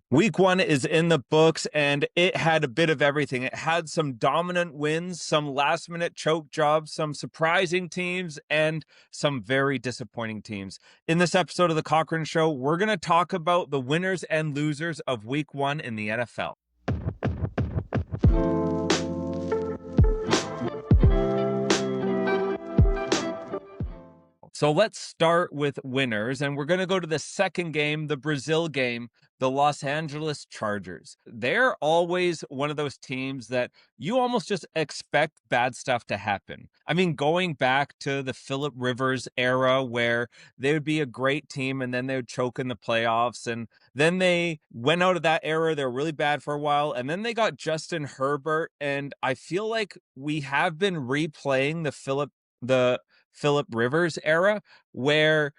Week one is in the books, and it had a bit of everything. It had some dominant wins, some last minute choke jobs, some surprising teams, and some very disappointing teams. In this episode of The Cochran Show, we're going to talk about the winners and losers of week one in the NFL. So let's start with winners, and we're going to go to the second game, the Brazil game, the Los Angeles Chargers. They're always one of those teams that you almost just expect bad stuff to happen. I mean, going back to the Phillip Rivers era where they would be a great team and then they would choke in the playoffs, and then they went out of that era. They're really bad for a while, and then they got Justin Herbert, and I feel like we have been replaying the Phillip Rivers era where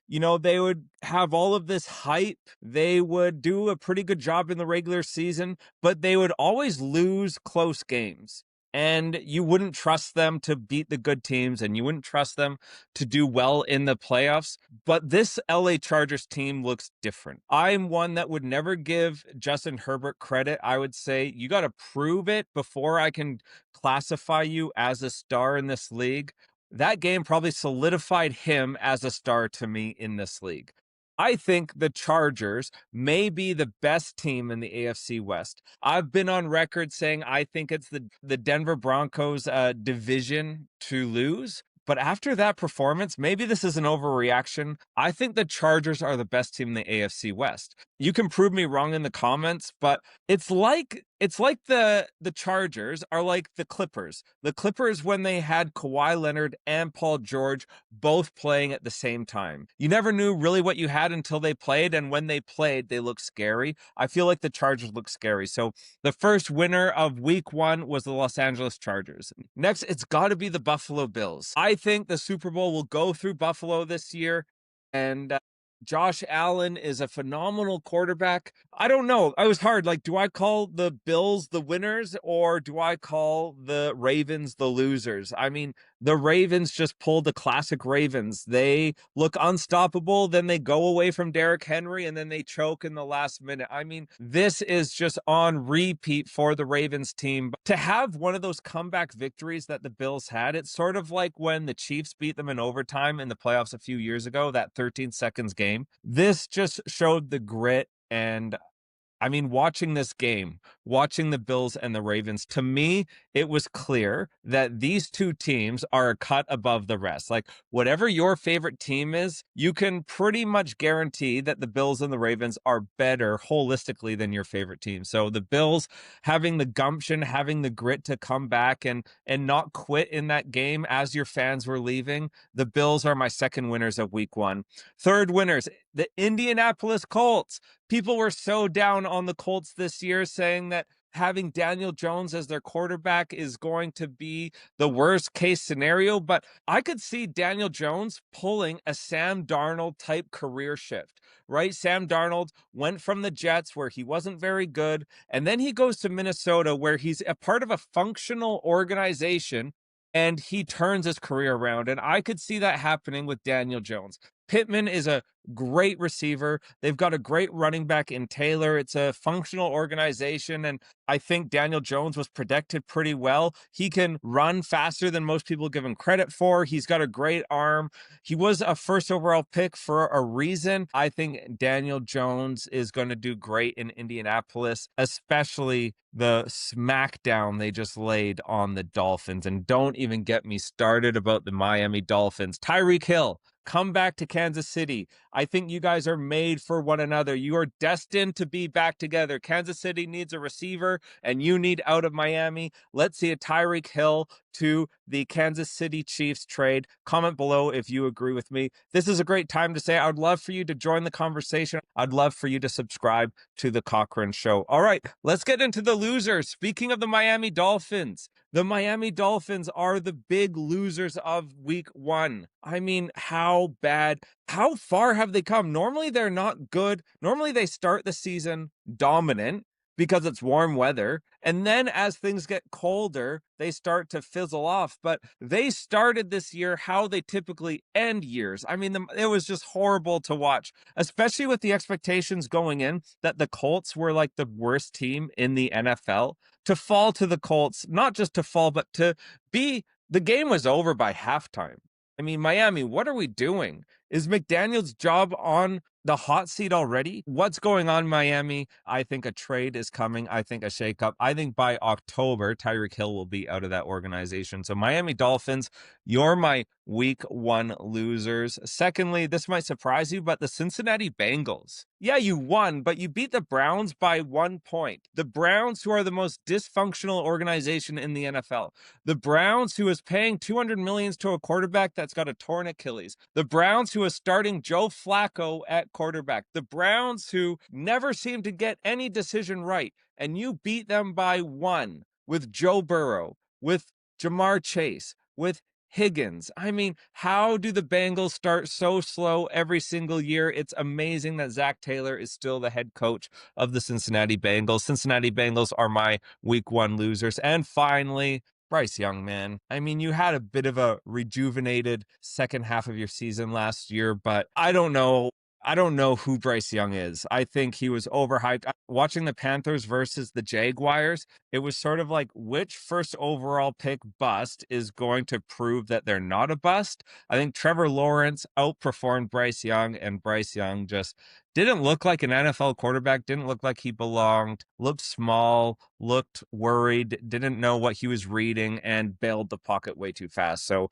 they would have all of this hype. They would do a pretty good job in the regular season, but they would always lose close games. And you wouldn't trust them to beat the good teams, and you wouldn't trust them to do well in the playoffs. But this LA Chargers team looks different. I'm one that would never give Justin Herbert credit. I would say you got to prove it before I can classify you as a star in this league. That game probably solidified him as a star to me in this league. I think the Chargers may be the best team in the AFC West. I've been on record saying I think it's the Denver Broncos division to lose. But after that performance, maybe this is an overreaction. I think the Chargers are the best team in the AFC West. You can prove me wrong in the comments, but it's like the Chargers are like the Clippers. The Clippers when they had Kawhi Leonard and Paul George both playing at the same time. You never knew really what you had until they played, and when they played, they looked scary. I feel like the Chargers look scary. So the first winner of week one was the Los Angeles Chargers. Next, it's got to be the Buffalo Bills. I think the Super Bowl will go through Buffalo this year, and Josh Allen is a phenomenal quarterback. I don't know. I was hard. Like, do I call the Bills the winners or do I call the Ravens the losers? I mean, the Ravens just pulled the classic Ravens. They look unstoppable. Then they go away from Derrick Henry and then they choke in the last minute. I mean, this is just on repeat for the Ravens team. To have one of those comeback victories that the Bills had, it's sort of like when the Chiefs beat them in overtime in the playoffs a few years ago, that 13 seconds game. This just showed the grit. And I mean, watching this game, watching the Bills and the Ravens, to me, it was clear that these two teams are a cut above the rest. Like, whatever your favorite team is, you can pretty much guarantee that the Bills and the Ravens are better holistically than your favorite team. So the Bills having the gumption, having the grit to come back and not quit in that game as your fans were leaving, the Bills are my second winners of week one. Third winners, the Indianapolis Colts. People were so down on the Colts this year, saying that having Daniel Jones as their quarterback is going to be the worst case scenario. But I could see Daniel Jones pulling a Sam Darnold type career shift, right? Sam Darnold went from the Jets where he wasn't very good, and then he goes to Minnesota where he's a part of a functional organization and he turns his career around. And I could see that happening with Daniel Jones. Pittman is a great receiver. They've got a great running back in Taylor. It's a functional organization, and I think Daniel Jones was protected pretty well. He can run faster than most people give him credit for. He's got a great arm. He was a first overall pick for a reason. I think Daniel Jones is going to do great in Indianapolis, especially the smackdown they just laid on the Dolphins. And don't even get me started about the Miami Dolphins. Tyreek Hill, come back to Kansas City. I think you guys are made for one another. You are destined to be back together. Kansas City needs a receiver, and you need out of Miami. Let's see a Tyreek Hill to the Kansas City Chiefs trade. Comment below if you agree with me. This is a great time to say I would love for you to join the conversation. I'd love for you to subscribe to The Cochran Show. All right, let's get into the losers. Speaking of the Miami Dolphins, the Miami Dolphins are the big losers of week one. I mean, how bad, how far have they come? Normally, they're not good. Normally, they start the season dominant. because it's warm weather. And then as things get colder, they start to fizzle off. But they started this year how they typically end years. I mean, it was just horrible to watch, especially with the expectations going in that the Colts were like the worst team in the NFL. To fall to the Colts, not just to fall, but to be, the game was over by halftime. I mean, Miami, what are we doing? Is McDaniel's job on the hot seat already? What's going on, Miami? I think a trade is coming. I think a shakeup. I think by October, Tyreek Hill will be out of that organization. So, Miami Dolphins, you're my week 1 losers. Secondly, this might surprise you, but the Cincinnati Bengals. Yeah, you won, but you beat the Browns by 1 point. The Browns, who are the most dysfunctional organization in the NFL. The Browns, who is paying $200 million to a quarterback that's got a torn Achilles. The Browns, who is starting Joe Flacco at quarterback. The Browns, who never seem to get any decision right. And you beat them by 1 with Joe Burrow, with Jamar Chase, with Higgins. I mean, how do the Bengals start so slow every single year? It's amazing that Zach Taylor is still the head coach of the Cincinnati Bengals. Cincinnati Bengals are my week 1 losers. And finally, Bryce Young, man. I mean, you had a bit of a rejuvenated second half of your season last year, but I don't know. I don't know who Bryce Young is. I think he was overhyped. Watching the Panthers versus the Jaguars, it was sort of like, which first overall pick bust is going to prove that they're not a bust? I think Trevor Lawrence outperformed Bryce Young, and Bryce Young just didn't look like an NFL quarterback, didn't look like he belonged, looked small, looked worried, didn't know what he was reading, and bailed the pocket way too fast. So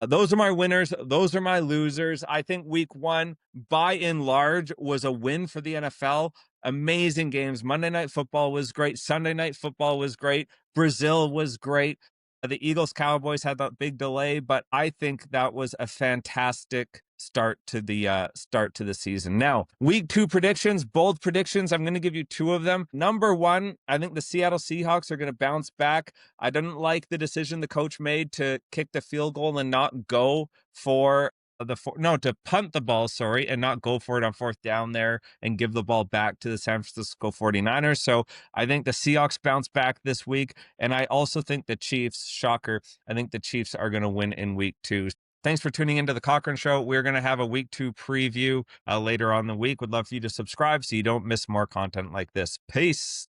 those are my winners. Those are my losers. I think week 1, by and large, was a win for the NFL. Amazing games. Monday Night Football was great. Sunday Night Football was great. Brazil was great. The Eagles Cowboys had that big delay, but I think that was a fantastic start to the season. Now, week 2 predictions, bold predictions. I'm going to give you 2 of them. Number 1, I think the Seattle Seahawks are going to bounce back. I didn't like the decision the coach made to kick the field goal and not go for to punt the ball, and not go for it on 4th down there and give the ball back to the San Francisco 49ers. So I think the Seahawks bounce back this week. And I also think the Chiefs, shocker, I think the Chiefs are going to win in week 2. Thanks for tuning into the Cochran Show. We're going to have a week 2 preview later on the week. Would love for you to subscribe so you don't miss more content like this. Peace.